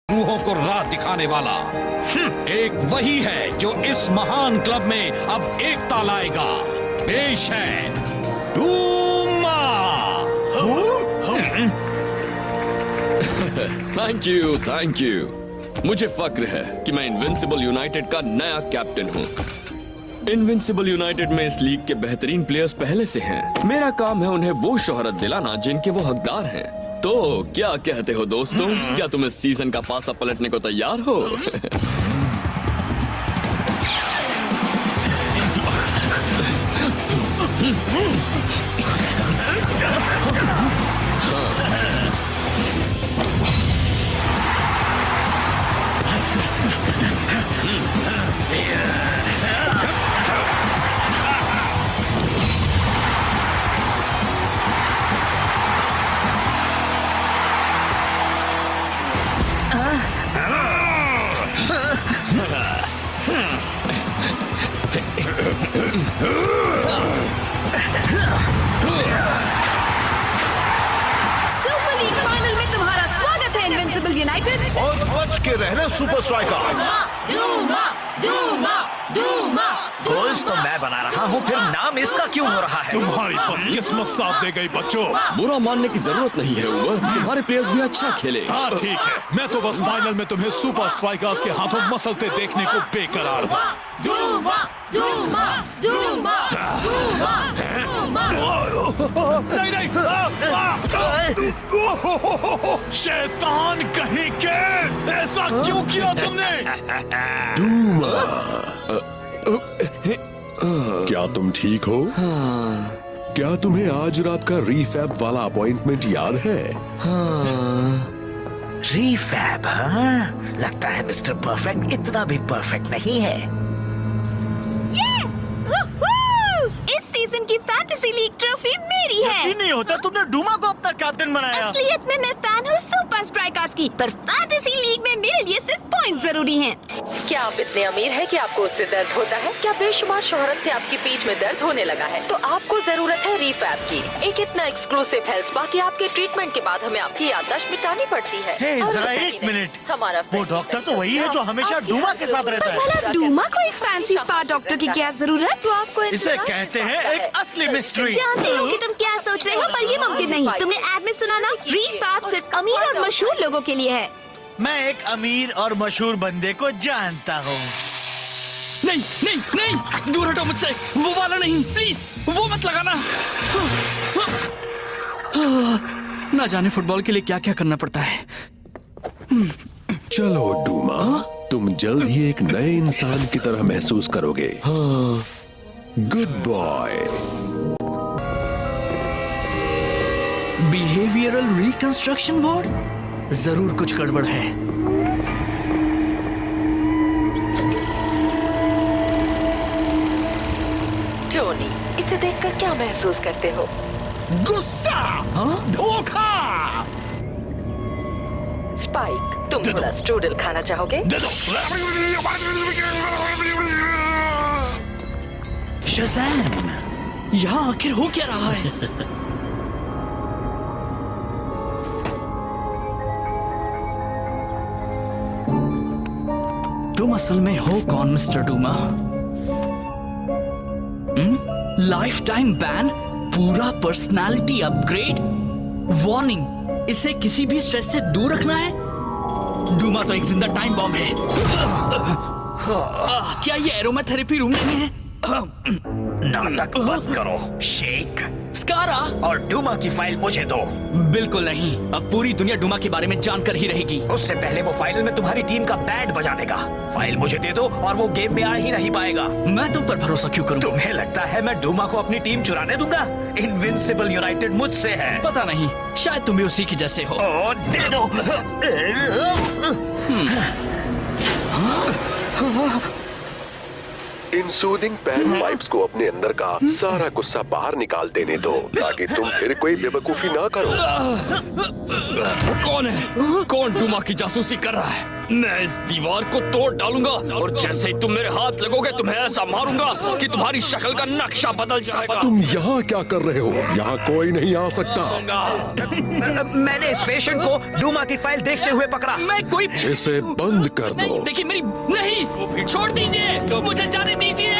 रूहों को राह दिखाने वाला एक वही है जो इस महान क्लब में अब एकता लाएगा। पेश है डूमा। Thank you. मुझे फक्र है कि मैं इनविंसिबल यूनाइटेड का नया कैप्टन हूँ। इनविंसिबल यूनाइटेड में इस लीग के बेहतरीन प्लेयर्स पहले से हैं। मेरा काम है उन्हें वो शोहरत दिलाना जिनके वो हकदार हैं। तो क्या कहते हो दोस्तों, क्या तुम इस सीजन का पासा पलटने को तैयार हो? सुपर लीग फाइनल में तुम्हारा स्वागत है इनविंसिबल यूनाइटेड। और बच के रहना super striker. Duma Duma Duma. Goals तो मैं बना रहा हूँ, फिर नाम इसका क्यों हो रहा है? तुम्हारी बस किस्मत साथ दे गई बच्चों। बुरा मानने की जरूरत नहीं है उमर, तुम्हारे प्लेयर्स भी अच्छा खेले। हाँ ठीक है, मैं तो बस फाइनल में तुम्हें सुपर स्ट्राइकर्स के हाथों मसलते देखने को बेकरार हूँ। डूमा डूमा डूमा डूमा। नहीं नहीं, शैतान कहीं के, ऐसा क्यों किया तुमने? क्या तुम ठीक हो? क्या तुम्हें आज रात का रीफैब वाला अपॉइंटमेंट याद है? रीफैब, हाँ? लगता है मिस्टर परफेक्ट इतना भी परफेक्ट नहीं है। इस सीजन की फैंटेसी लीग ट्रॉफी मेरी है। नहीं होता तुमने डूमा को अपना कैप्टन बनाया। असलियत में मैं फैन हूँ सुपर स्ट्राइकर्स की, पर फैंटेसी लीग में मेरे लिए सिर्फ पॉइंट जरूरी हैं। क्या आप इतने अमीर हैं कि आपको उससे दर्द होता है? क्या बेशुमार शोहरत से आपकी पीठ में दर्द होने लगा है? तो आपको जरूरत है रीफैब की। एक इतना एक्सक्लूसिव हेल्थ स्पा कि आपके ट्रीटमेंट के बाद हमें आपकी याददाश्त मिटानी पड़ती है। हे, और जरा उतना एक ही नहीं, मिनट। हमारा वो डॉक्टर तो वही है जो हमेशा डूमा के साथ रहता है। भला डूमा को एक फैंसी स्पा डॉक्टर की क्या जरूरत? तो आपको इसे इंतजार कहते करना हैं पड़ता एक है। असली मिस्ट्री। जानती हूँ कि तुम क्या सोच रहे हो, पर ये मुमकिन नहीं। तुमने एड में सुना ना, रीफैब सिर्फ अमीर और मशहूर लोगों के लिए है। मैं एक अमीर और मशहूर बंदे को जानता हूँ। नहीं नहीं नहीं, दूर हटो मुझसे, वो वाला नहीं, प्लीज वो मत लगाना। ना जाने फुटबॉल के लिए क्या क्या करना पड़ता है। चलो डूमा, तुम जल्द ही एक नए इंसान की तरह महसूस करोगे। Good boy. Behavioural reconstruction ward? जरूर कुछ गड़बड़ है। टोनी, इसे देखकर क्या महसूस करते हो? गुस्सा, धोखा। स्पाइक, तुम थोड़ा स्ट्रूडल खाना चाहोगे? दे दो। शज़ैम, यहाँ आखिर हो क्या रहा है? तुम असल में हो कौन mister Duma? Life time ban, पूरा पर्सनालिटी अपग्रेड, वार्निंग, इसे किसी भी स्ट्रेस से दूर रखना है। डूमा तो एक जिंदा टाइम बॉम्ब है। क्या ये एरोमाथेरेपी रूम नहीं है? नाटक बंद करो, शेक। स्कारा, और डूमा की फाइल मुझे दो। बिल्कुल नहीं, अब पूरी दुनिया डूमा के बारे में जानकर ही रहेगी। उससे पहले वो फाइनल में तुम्हारी टीम का बैंड बजा देगा। फाइल मुझे दे दो और वो गेम में आ ही नहीं पाएगा। मैं तुम पर भरोसा क्यों करूं? तुम्हें लगता है मैं डूमा को अपनी टीम चुराने दूंगा? इनविंसिबल यूनाइटेड मुझसे है। पता नहीं, शायद तुम भी उसी की जैसे हो। ओ, दे दो। इन सूदिंग पैन वाइब्स को अपने अंदर का सारा गुस्सा बाहर निकाल देने दो, ताकि तुम फिर कोई बेवकूफी ना करो। कौन है? कौन डूमा की जासूसी कर रहा है? मैं इस दीवार को तोड़ डालूंगा और जैसे ही तुम मेरे हाथ लगोगे तुम्हें ऐसा मारूंगा कि तुम्हारी शक्ल का नक्शा बदल जाएगा। तुम यहाँ क्या कर रहे हो? यहाँ कोई नहीं आ सकता। मैंने इस पेशेंट को डूमा की फाइल देखते हुए पकड़ा। मैं कोई इसे बंद कर नहीं, दो। देखिए मेरी नहीं, छोड़ दीजिए, मुझे जाने दीजिए।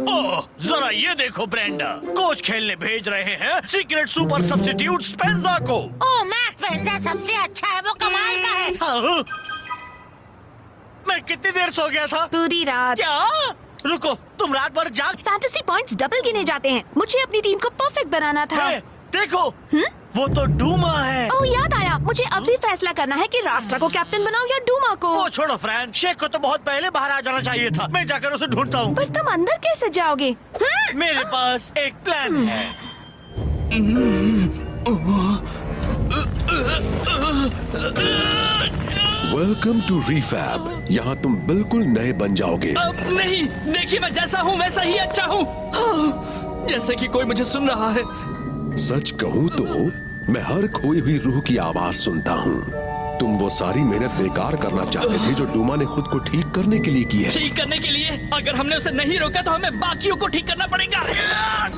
ओह, जरा ये देखो ब्रेंडा, कोच खेलने भेज रहे हैं सीक्रेट सुपर सब्स्टिट्यूट स्पेंजा को। ओह मैक स्पेंसर सबसे अच्छा है, वो कमाल का है। हाँ? मैं कितनी देर सो गया था? पूरी रात। क्या? रुको, तुम रात भर जाग। फैंटेसी पॉइंट्स डबल गिने जाते हैं। मुझे अपनी टीम को परफेक्ट बनाना था। ए, देखो, वो तो डूमा है। ओह याद आया, मुझे अब भी फैसला करना है कि रास्टा को कैप्टन बनाऊं या डूमा को। वो छोड़ो फ्रैंक, शेख को तो बहुत पहले बाहर आ जाना चाहिए था। मैं जाकर उसे ढूंढता हूँ। पर तुम अंदर कैसे जाओगे? मेरे पास एक प्लान है। Welcome to Refab. यहाँ तुम बिल्कुल नए बन जाओगे। अब नहीं, देखिए मैं जैसा हूँ वैसा ही अच्छा हूँ। जैसे कि कोई मुझे सुन रहा है। सच कहूँ तो मैं हर खोई हुई रूह की आवाज सुनता हूँ। तुम वो सारी मेहनत बेकार करना चाहते थे जो डूमा ने खुद को ठीक करने के लिए की है। ठीक करने के लिए? अगर हमने उसे नहीं रोका तो हमें बाकियों को ठीक करना पड़ेगा।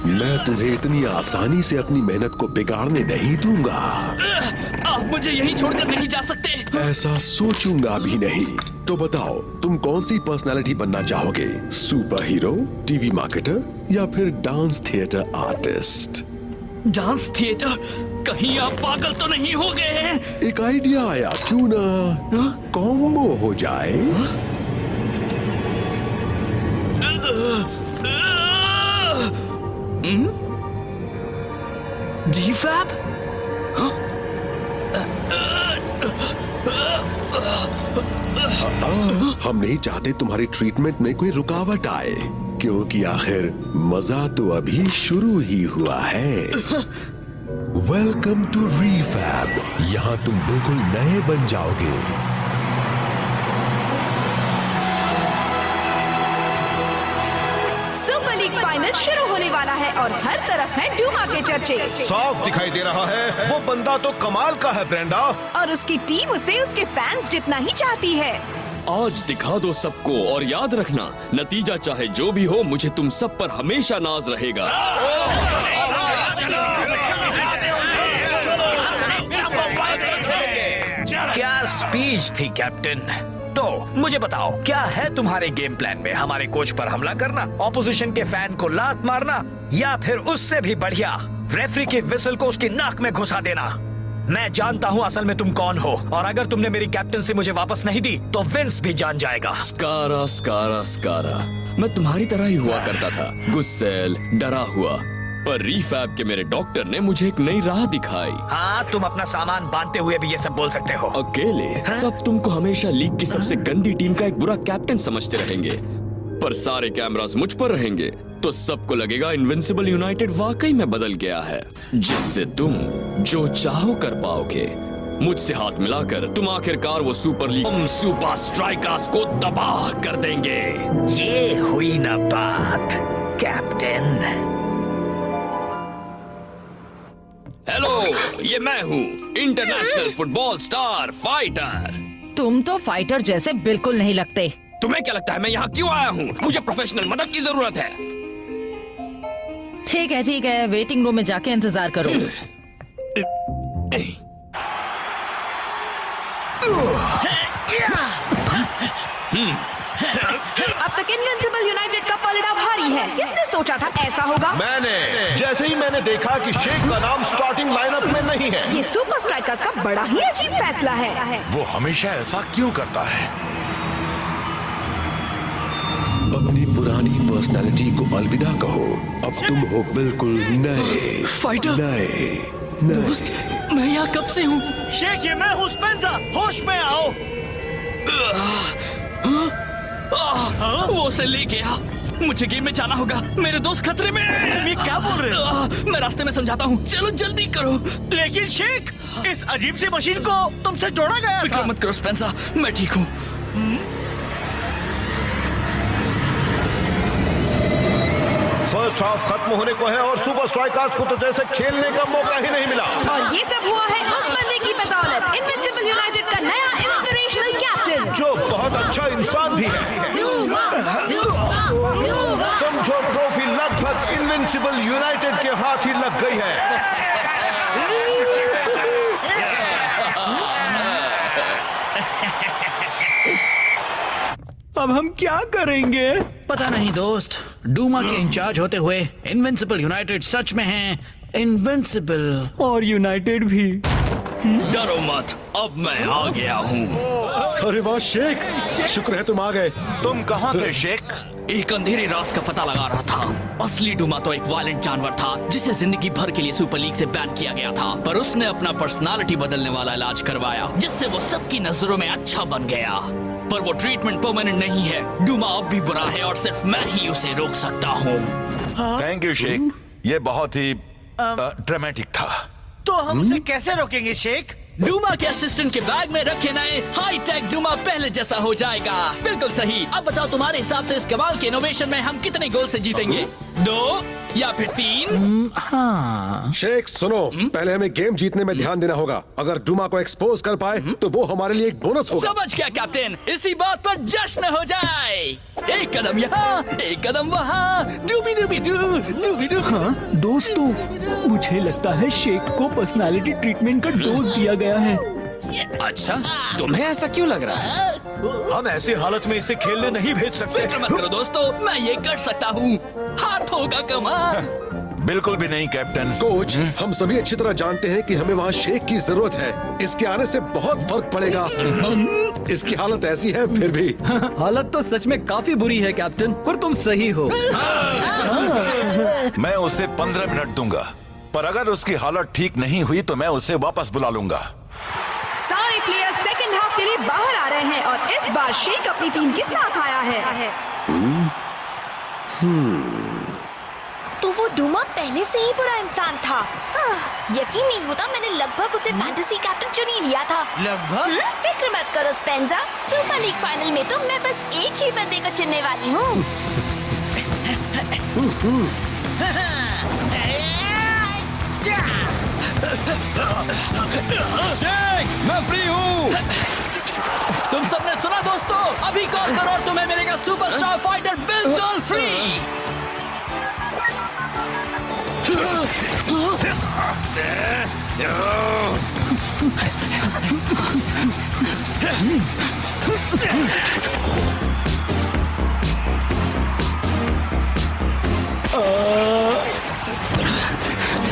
मैं तुम्हें इतनी आसानी से अपनी मेहनत को बिगाड़ने नहीं दूंगा। आप मुझे यहीं छोड़कर नहीं जा सकते। ऐसा सोचूंगा भी नहीं। तो बताओ, तुम कौन सी पर्सनालिटी बनना चाहोगे? सुपर हीरो, टीवी मार्केटर या फिर dance theatre artist? Dance theatre? कहीं आप पागल तो नहीं हो गए हैं? एक आइडिया आया, क्यों ना कॉम्बो हो जाए? डीफैब? हम नहीं चाहते तुम्हारी ट्रीटमेंट में कोई रुकावट आए, क्योंकि आखिर मजा तो अभी शुरू ही हुआ है। Welcome to Refab. यहाँ तुम बिल्कुल नए बन जाओगे। सुपर लीग फाइनल शुरू होने वाला है और हर तरफ है डूमा के चर्चे। साफ दिखाई दे रहा है, वो बंदा तो कमाल का है ब्रेंडा। और उसकी टीम उसे उसके फैंस जितना ही चाहती है। आज दिखा दो सबको और याद रखना, नतीजा चाहे जो भी हो, मुझे तुम सब पर हमेशा नाज रहेगा। क्या स्पीच थी कैप्टन। तो मुझे बताओ, क्या है तुम्हारे गेम प्लान में? हमारे कोच पर हमला करना, ऑपोजिशन के फैन को लात मारना, या फिर उससे भी बढ़िया रेफरी के विसल को उसकी नाक में घुसा देना? मैं जानता हूँ असल में तुम कौन हो, और अगर तुमने मेरी कैप्टनसी मुझे वापस नहीं दी तो विंस भी जान जाएगा। स्कारा स्कारा स्कारा, मैं तुम्हारी तरह ही हुआ करता था, गुस्सैल, डरा हुआ। पर रिफैब के मेरे डॉक्टर ने मुझे एक नई राह दिखाई। हाँ, तुम अपना सामान बांधते हुए भी ये सब बोल सकते हो। अकेले सब तुमको हमेशा लीग की सबसे गंदी टीम का एक बुरा कैप्टन समझते रहेंगे, पर सारे कैमरास मुझ पर रहेंगे तो सबको लगेगा इनविंसिबल यूनाइटेड वाकई में बदल गया है, जिससे तुम जो चाहो कर पाओगे। मुझसे हाथ मिलाकर तुम आखिरकार वो सुपर लीग, हम सुपर स्ट्राइकर्स को तबाह कर देंगे। ये हुई ना बात कैप्टन। हेलो, ये मैं हूँ, इंटरनेशनल फुटबॉल स्टार फाइटर। तुम तो फाइटर जैसे बिल्कुल नहीं लगते। तुम्हें क्या लगता है मैं यहाँ क्यों आया हूँ? मुझे प्रोफेशनल मदद की जरूरत है। ठीक है, वेटिंग रूम में जाके इंतजार करो। अब तक इनविंसिबल यूनाइटेड का पलड़ा भारी है। किसने सोचा था ऐसा होगा? मैंने, जैसे ही मैंने देखा कि शेख का नाम स्टार्टिंग लाइनअप में नहीं है। ये सुपर स्ट्राइकर्स का बड़ा ही अजीब फैसला है। वो हमेशा ऐसा क्यों करता है? अपनी पुरानी पर्सनालिटी को अलविदा कहो। अब तुम हो बिल्कुल नए। फाइटर? नए दोस्त, मैं यहाँ कब से हूँ? शेख, ये मैं हूँ स्पेंसर, होश में आओ। वो उसे ले गया। मुझे गेम में जाना होगा, मेरे दोस्त खतरे में। तुम ये क्या बोल रहे हो? मैं रास्ते में समझाता हूँ, चलो जल्दी करो। लेकिन शेख, इस अजीब सी मशीन को तुमसे जोड़ा गया फिक्र था। मत करो स्पेंसर, मैं ठीक हूँ। फर्स्ट हाफ खत्म होने को है और सुपर स्ट्राइकर्स को तो जैसे खेलने का मौका ही नहीं मिला। और ये सब हुआ है उस बंदे की बदौलत, इनविंसिबल यूनाइटेड का नया इंस्पिरेशनल कैप्टन, जो बहुत अच्छा इंसान भी है। समझो ट्रॉफी लगभग इनविंसिबल यूनाइटेड के हाथ ही लग गई है। अब हम क्या करेंगे? पता नहीं दोस्त, डूमा के इंचार्ज होते हुए इनविंसिबल यूनाइटेड सच में हैं इनविंसिबल, और यूनाइटेड भी। डरो मत, अब मैं आ गया हूँ। अरे वाह शेख, शुक्र है तुम आ गए। तुम कहाँ थे शेख? एक अंधेरी राज का पता लगा रहा था। असली डूमा तो एक वायलेंट जानवर था जिसे जिंदगी भर के लिए सुपर लीग से बैन किया गया था, पर उसने अपना पर्सनालिटी बदलने वाला इलाज करवाया जिससे वो सबकी नजरों में अच्छा बन गया। पर वो ट्रीटमेंट परमानेंट नहीं है। डूमा अब भी बुरा है और सिर्फ मैं ही उसे रोक सकता हूँ। थैंक यू शेख, ये बहुत ही ड्रामेटिक था। तो हम उसे कैसे रोकेंगे शेख? डूमा के असिस्टेंट के बैग में रखे नए हाई टेक डूमा पहले जैसा हो जाएगा। बिल्कुल सही। अब बताओ तुम्हारे हिसाब से इस कमाल के इनोवेशन में हम कितने गोल से जीतेंगे? 2 या फिर 3? हाँ। शेख सुनो, पहले हमें गेम जीतने में ध्यान देना होगा। अगर डूमा को एक्सपोज कर पाए तो वो हमारे लिए एक बोनस होगा। समझ गया कैप्टन, इसी बात पर जश्न हो जाए। एक कदम यहाँ, एक कदम वहाँ, डूबी डूबी डू, डूबी डू। हाँ दोस्तों, मुझे लगता है शेख को पर्सनालिटी ट्रीटमेंट का डोज दिया गया है। अच्छा, तुम्हें ऐसा क्यों लग रहा है? हम ऐसी हालत में इसे खेलने नहीं भेज सकते। फिक्र मत करो दोस्तों, मैं ये कर सकता हूँ। हाथों का कमाल। बिल्कुल भी नहीं कैप्टन। कोच, हम सभी अच्छी तरह जानते हैं कि हमें वहाँ शेख की जरूरत है। इसके आने से बहुत फर्क पड़ेगा। इसकी हालत ऐसी है फिर भी। हालत तो सच में काफी बुरी है कैप्टन, पर तुम सही हो। मैं उसे 15 मिनट दूंगा, पर अगर उसकी हालत ठीक नहीं हुई तो मैं उसे वापस बुला लूंगा। सारे प्लेयर्स सेकंड हाफ के लिए बाहर आ रहे हैं और इस बार शेख अपनी टीम के साथ आया है। तो वो डूमा पहले से ही बुरा इंसान था। यकीन नहीं होता, मैंने लगभग उसे फैंटेसी कैप्टन चुन ही लिया था। लगभग? फिक्र मत करो स्पेंजा, सुपर लीग फाइनल में तो मैं बस एक ही बंदे को चुनने वाली हूँ। शेख, मैं फ्री हूँ। तुम सबने सुना दोस्तों, अभी कॉल करो और तुम्हें मिलेगा सुपरस्टार फाइटर बिल्कुल फ्री।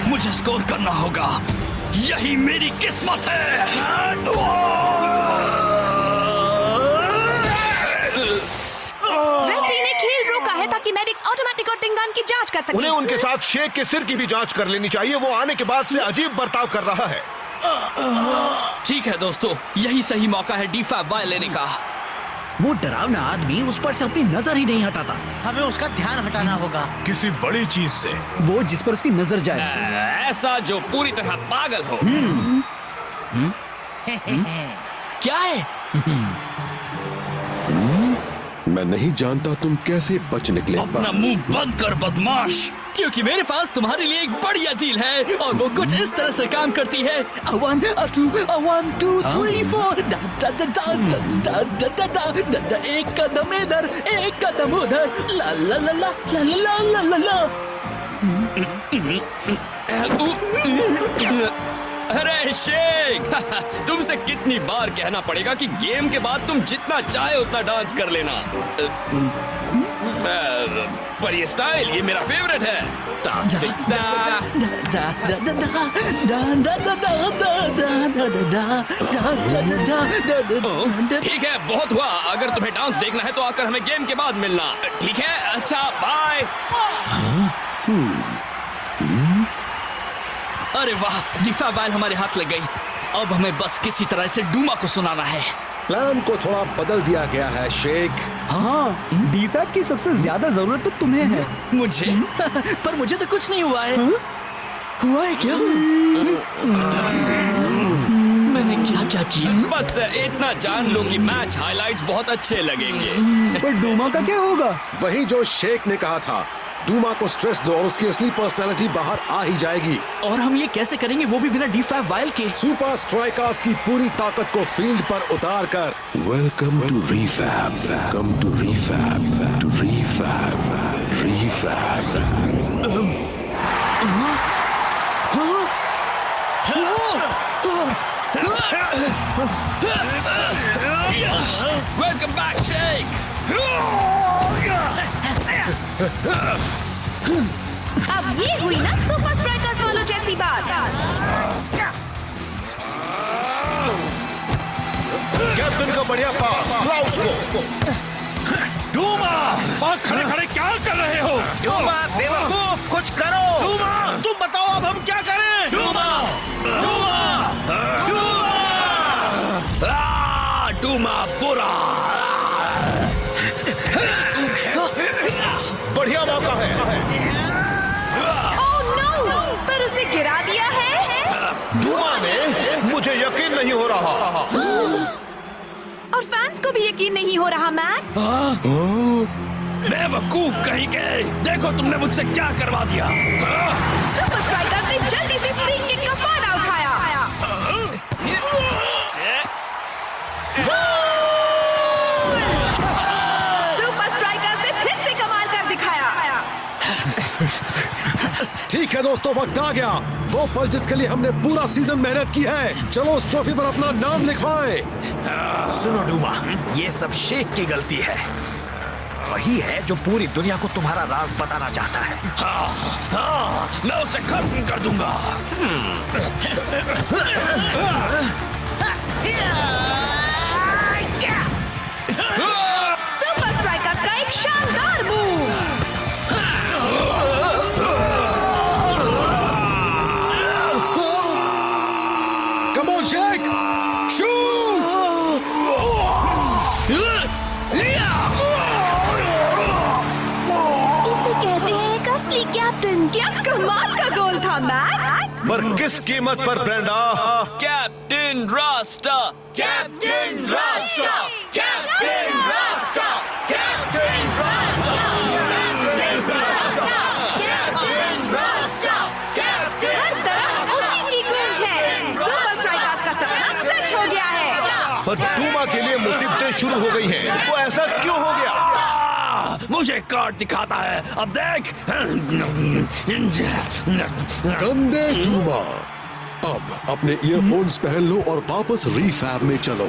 मुझे स्कोर करना होगा, यही मेरी किस्मत है। रेफरी ने खेल रोका है ताकि मेडिक्स ऑटोमेटिक और टिंगान की जांच कर सके। उन्हें उनके साथ शेख के सिर की भी जांच कर लेनी चाहिए। वो आने के बाद से अजीब बर्ताव कर रहा है। ठीक है दोस्तों, यही सही मौका है D5 वाई लेने का। वो डरावना आदमी उस पर से अपनी नजर ही नहीं हटाता। हमें उसका ध्यान हटाना होगा किसी बड़ी चीज से। वो जिस पर उसकी नजर जाए। ऐसा जो पूरी तरह पागल हो। क्या है? मैं नहीं जानता तुम कैसे बच निकले। अपना मुंह बंद कर बदमाश, क्योंकि मेरे पास तुम्हारे लिए एक बढ़िया डील है और वो कुछ इस तरह से काम करती है। 1 2 1 2 3 4 एक कदम इधर, एक कदम उधर, ला ला ला ला ला ला ला ला ला। अरे शेख, तुमसे कितनी बार कहना पड़ेगा कि गेम के बाद तुम जितना चाहे उतना डांस कर लेना। पर ये स्टाइल, ये मेरा फेवरेट है। ठीक है, बहुत हुआ। अगर तुम्हें डांस देखना है तो आकर हमें गेम के बाद मिलना। ठीक है, अच्छा बाय। अरे वाह, D5 वाइल हमारे हाथ लग गई। अब हमें बस किसी तरह से डूमा को सुनाना है। प्लान को थोड़ा बदल दिया गया है शेख। हाँ, D5 की सबसे ज्यादा जरूरत तो तुम्हें है। मुझे? पर मुझे तो कुछ नहीं हुआ है। हुआ है क्या? मैंने क्या क्या किया? बस इतना जान लो कि मैच हाइलाइट्स बहुत अच्छे लगेंगे। पर डूमा का क्या होगा? वही जो शेख ने कहा था, डूमा को स्ट्रेस दो और उसकी असली पर्सनालिटी बाहर आ ही जाएगी। और हम ये कैसे करेंगे, वो भी बिना D5 वायल के? सुपर स्ट्राइकर्स की पूरी ताकत को फील्ड पर उतार कर। Welcome to Refab, welcome to Refab, to Refab, Refab. Welcome back शेक। अब ये हुई ना सुपर स्ट्राइकर्स वालों जैसी बात। कैप्टन का बढ़िया पास, लाओ उसको। डूमा, वहाँ खड़े खड़े क्या कर रहे हो? डूमा बेवकूफ, कुछ करो। डूमा, तुम बताओ अब हम क्या करें? डूमा, डूमा, डूमा बुरा। बढ़िया मौका है। ओह नो, पर उसे गिरा दिया है। डूमा ने, मुझे यकीन नहीं हो रहा। और फैंस को भी यकीन नहीं हो रहा मैक। बेवकूफ कहीं के, देखो तुमने मुझसे क्या करवा दिया। सुपर स्ट्राइकर्स ने जल्दी से फ्री किक का फायदा उठाया। सुपर स्ट्राइकर्स ने फिर से कमाल कर दिखाया। ठीक है दोस्तों, वक्त आ गया, वो पल जिसके लिए हमने पूरा सीजन मेहनत की है। चलो उस ट्रॉफी पर अपना नाम लिखवाएं। सुनो डूमा, ये सब शेख की गलती है। वही है जो पूरी दुनिया को तुम्हारा राज बताना चाहता है। हाँ, मैं उसे खत्म कर दूंगा। सुपर स्ट्राइकर्स का एक शानदार move. Come on shake, shoot! इसे कहते हैं एक असली कैप्टन। क्या कमाल का गोल था मैक। पर किस कीमत पर ब्रेंडा? कैप्टन रास्ता, कैप्टन रास्ता, कैप्टन रास्ता, कैप्टन रास्ता, कैप्टन रास्ता, कैप्टन रास्ता, कैप्टन। हर तरफ उसी की गूंज है। सुपर स्ट्राइकर्स का सपना सच हो गया है। पर डूमा के लिए मुसीबतें शुरू हो गई हैं। वो ऐसा क्यों हो गया? मुझे कार्ड दिखाता है, अब देख। गंदे डूमा, अब अपने ईयरफोन्स पहन लो और वापस रीफैब में चलो।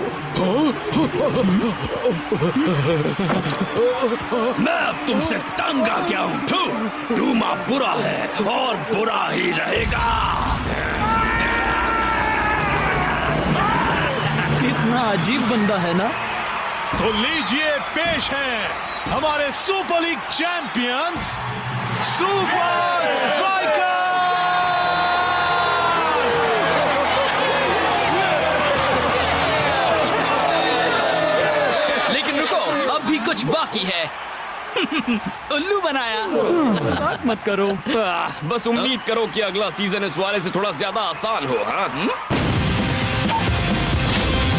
मैं अब तुमसे तंग आ गया हूँ। डूमा बुरा है और बुरा ही रहेगा। कितना अजीब बंदा है ना। तो लीजिए, पेश है हमारे super league champions super strikers. लेकिन रुको, अब भी कुछ बाकी है। उल्लू बनाया। मजाक मत करो। बस उम्मीद करो कि अगला सीजन इस वाले से थोड़ा ज्यादा आसान हो। हाँ